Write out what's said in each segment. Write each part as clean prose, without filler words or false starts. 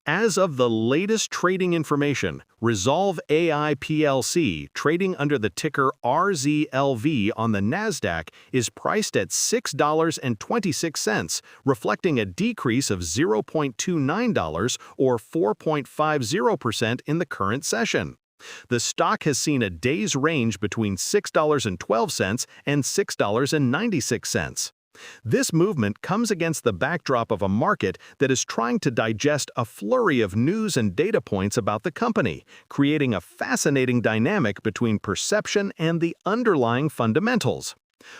As of the latest trading information, Rezolve AI PLC, trading under the ticker Rzlv on the NASDAQ, is priced at $6.26, reflecting a decrease of $0.29 or 4.50% in the current session. The stock has seen a day's range between $6.12 and $6.96. This movement comes against the backdrop of a market that is trying to digest a flurry of news and data points about the company, creating a fascinating dynamic between perception and the underlying fundamentals.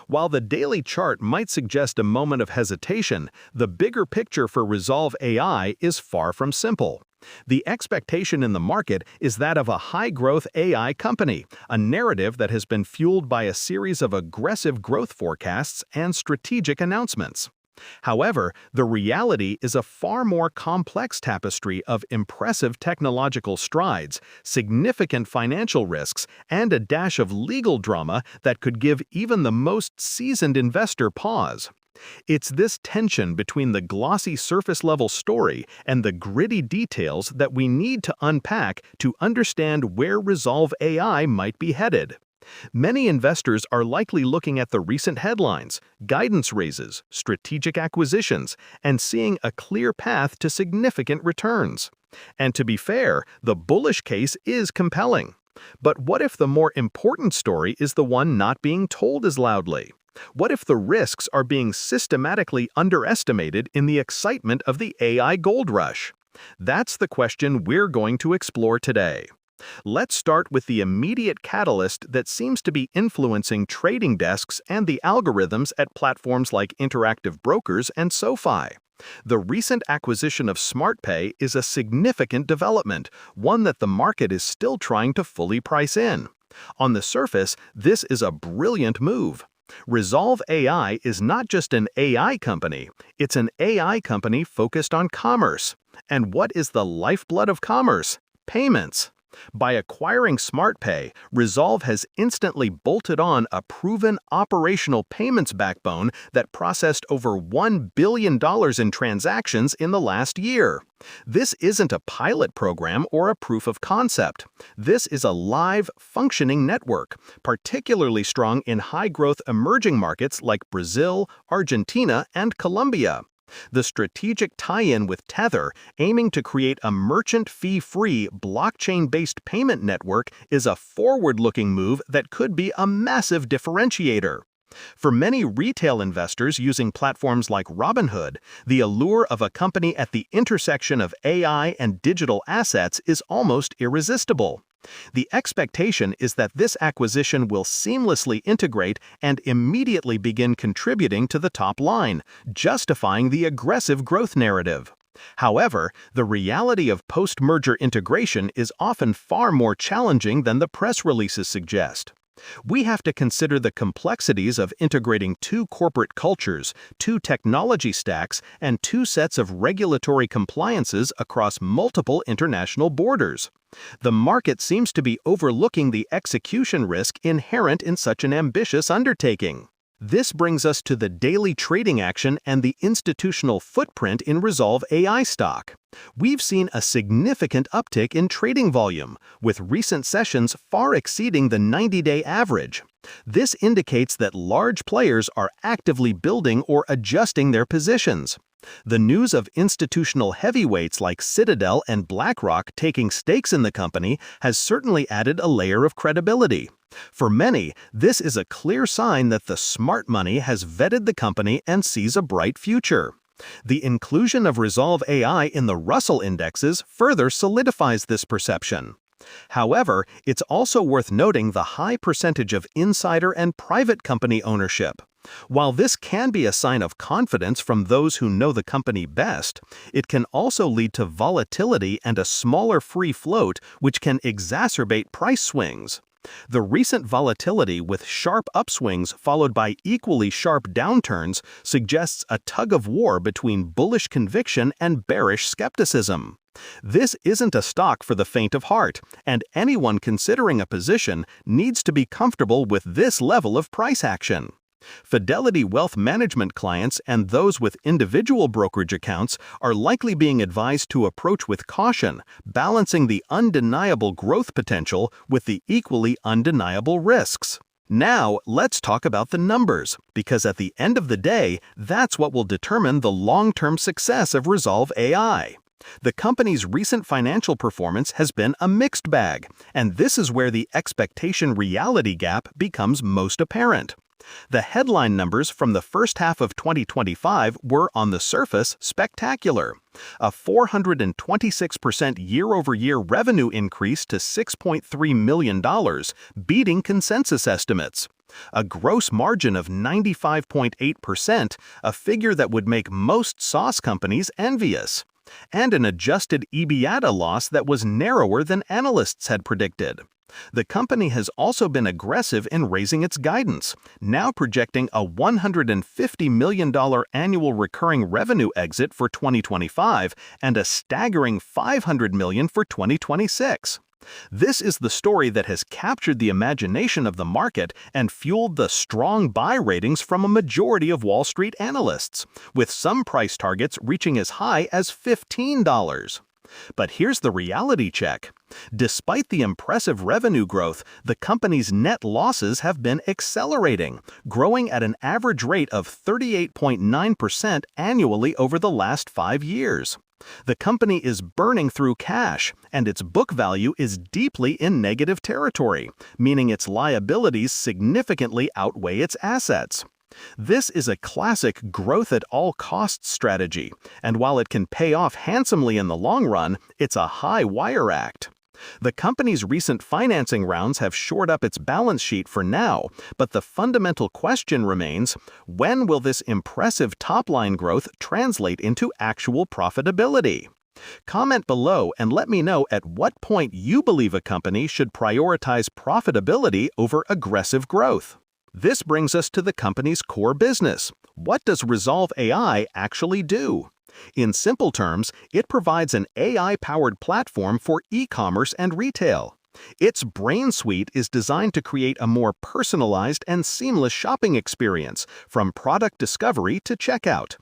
While the daily chart might suggest a moment of hesitation, the bigger picture for Rezolve AI is far from simple. The expectation in the market is that of a high-growth AI company, a narrative that has been fueled by a series of aggressive growth forecasts and strategic announcements. However, the reality is a far more complex tapestry of impressive technological strides, significant financial risks, and a dash of legal drama that could give even the most seasoned investor pause. It's this tension between the glossy surface-level story and the gritty details that we need to unpack to understand where Rezolve AI might be headed. Many investors are likely looking at the recent headlines, guidance raises, strategic acquisitions, and seeing a clear path to significant returns. And to be fair, the bullish case is compelling. But what if the more important story is the one not being told as loudly? What if the risks are being systematically underestimated in the excitement of the AI gold rush? That's the question we're going to explore today. Let's start with the immediate catalyst that seems to be influencing trading desks and the algorithms at platforms like Interactive Brokers and SoFi. The recent acquisition of Smartpay is a significant development, one that the market is still trying to fully price in. On the surface, this is a brilliant move. Rezolve AI is not just an AI company, it's an AI company focused on commerce. And what is the lifeblood of commerce? Payments. By acquiring Smartpay, Rezolve has instantly bolted on a proven operational payments backbone that processed over $1 billion in transactions in the last year. This isn't a pilot program or a proof of concept. This is a live, functioning network, particularly strong in high-growth emerging markets like Brazil, Argentina, and Colombia. The strategic tie-in with Tether, aiming to create a merchant fee-free, blockchain-based payment network, is a forward-looking move that could be a massive differentiator. For many retail investors using platforms like Robinhood, the allure of a company at the intersection of AI and digital assets is almost irresistible. The expectation is that this acquisition will seamlessly integrate and immediately begin contributing to the top line, justifying the aggressive growth narrative. However, the reality of post-merger integration is often far more challenging than the press releases suggest. We have to consider the complexities of integrating two corporate cultures, two technology stacks, and two sets of regulatory compliances across multiple international borders. The market seems to be overlooking the execution risk inherent in such an ambitious undertaking. This brings us to the daily trading action and the institutional footprint in Rezolve AI stock. We've seen a significant uptick in trading volume, with recent sessions far exceeding the 90-day average. This indicates that large players are actively building or adjusting their positions. The news of institutional heavyweights like Citadel and BlackRock taking stakes in the company has certainly added a layer of credibility. For many, this is a clear sign that the smart money has vetted the company and sees a bright future. The inclusion of Rezolve AI in the Russell indexes further solidifies this perception. However, it's also worth noting the high percentage of insider and private company ownership. While this can be a sign of confidence from those who know the company best, it can also lead to volatility and a smaller free float, which can exacerbate price swings. The recent volatility with sharp upswings followed by equally sharp downturns suggests a tug-of-war between bullish conviction and bearish skepticism. This isn't a stock for the faint of heart, and anyone considering a position needs to be comfortable with this level of price action. Fidelity Wealth Management clients and those with individual brokerage accounts are likely being advised to approach with caution, balancing the undeniable growth potential with the equally undeniable risks. Now, let's talk about the numbers, because at the end of the day, that's what will determine the long-term success of Rezolve AI. The company's recent financial performance has been a mixed bag, and this is where the expectation-reality gap becomes most apparent. The headline numbers from the first half of 2025 were, on the surface, spectacular. A 426% year-over-year revenue increase to $6.3 million, beating consensus estimates. A gross margin of 95.8%, a figure that would make most SaaS companies envious. And an adjusted EBITDA loss that was narrower than analysts had predicted. The company has also been aggressive in raising its guidance, now projecting a $150 million annual recurring revenue exit for 2025 and a staggering $500 million for 2026. This is the story that has captured the imagination of the market and fueled the strong buy ratings from a majority of Wall Street analysts, with some price targets reaching as high as $15. But here's the reality check. Despite the impressive revenue growth, the company's net losses have been accelerating, growing at an average rate of 38.9% annually over the last 5 years. The company is burning through cash, and its book value is deeply in negative territory, meaning its liabilities significantly outweigh its assets. This is a classic growth at all costs strategy, and while it can pay off handsomely in the long run, it's a high wire act. The company's recent financing rounds have shored up its balance sheet for now, but the fundamental question remains, when will this impressive top-line growth translate into actual profitability? Comment below and let me know at what point you believe a company should prioritize profitability over aggressive growth. This brings us to the company's core business. What does Rezolve AI actually do? In simple terms, it provides an AI-powered platform for e-commerce and retail. Its Brain Suite is designed to create a more personalized and seamless shopping experience, from product discovery to checkout.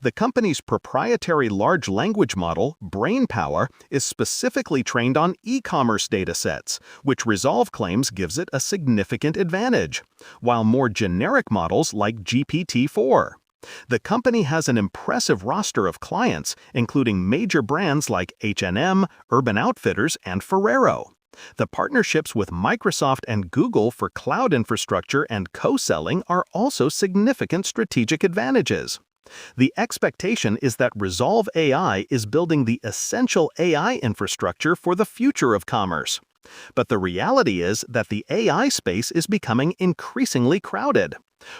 The company's proprietary large language model, BrainPower, is specifically trained on e-commerce datasets, which Rezolve claims gives it a significant advantage, while more generic models like GPT-4. The company has an impressive roster of clients, including major brands like H&M, Urban Outfitters, and Ferrero. The partnerships with Microsoft and Google for cloud infrastructure and co-selling are also significant strategic advantages. The expectation is that Rezolve AI is building the essential AI infrastructure for the future of commerce. But the reality is that the AI space is becoming increasingly crowded.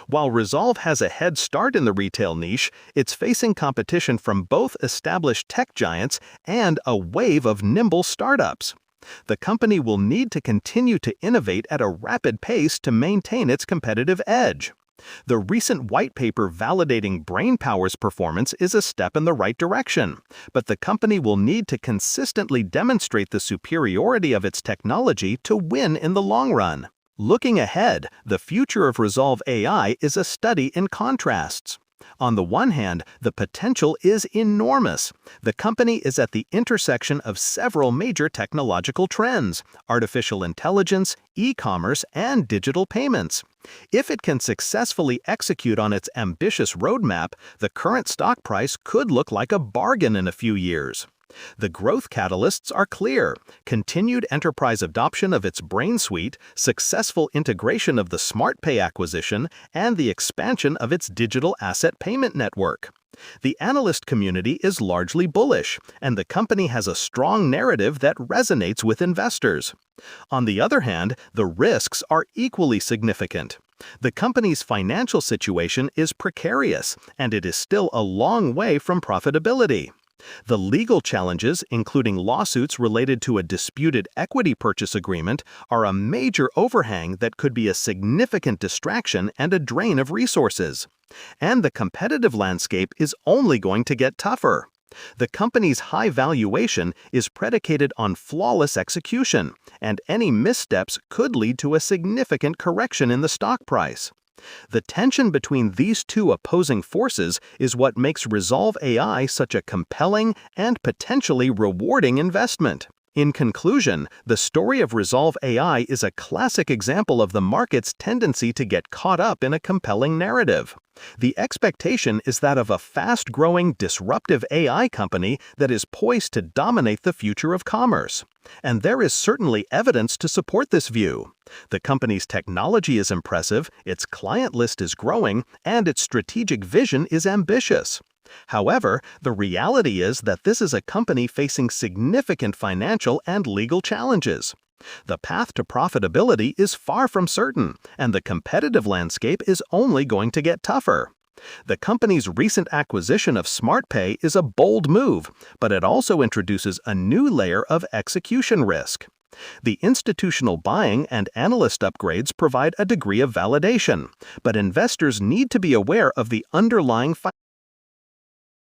While Rezolve has a head start in the retail niche, it's facing competition from both established tech giants and a wave of nimble startups. The company will need to continue to innovate at a rapid pace to maintain its competitive edge. The recent white paper validating BrainPower's performance is a step in the right direction, but the company will need to consistently demonstrate the superiority of its technology to win in the long run. Looking ahead, the future of Rezolve AI is a study in contrasts. On the one hand, the potential is enormous. The company is at the intersection of several major technological trends: artificial intelligence, e-commerce, and digital payments. If it can successfully execute on its ambitious roadmap, the current stock price could look like a bargain in a few years. The growth catalysts are clear: continued enterprise adoption of its Brain Suite, successful integration of the Smartpay acquisition, and the expansion of its digital asset payment network. The analyst community is largely bullish, and the company has a strong narrative that resonates with investors. On the other hand, the risks are equally significant. The company's financial situation is precarious, and it is still a long way from profitability. The legal challenges, including lawsuits related to a disputed equity purchase agreement, are a major overhang that could be a significant distraction and a drain of resources. And the competitive landscape is only going to get tougher. The company's high valuation is predicated on flawless execution, and any missteps could lead to a significant correction in the stock price. The tension between these two opposing forces is what makes Rezolve AI such a compelling and potentially rewarding investment. In conclusion, the story of Rezolve AI is a classic example of the market's tendency to get caught up in a compelling narrative. The expectation is that of a fast-growing, disruptive AI company that is poised to dominate the future of commerce. And there is certainly evidence to support this view. The company's technology is impressive, its client list is growing, and its strategic vision is ambitious. However, the reality is that this is a company facing significant financial and legal challenges. The path to profitability is far from certain, and the competitive landscape is only going to get tougher. The company's recent acquisition of Smartpay is a bold move, but it also introduces a new layer of execution risk. The institutional buying and analyst upgrades provide a degree of validation, but investors need to be aware of the underlying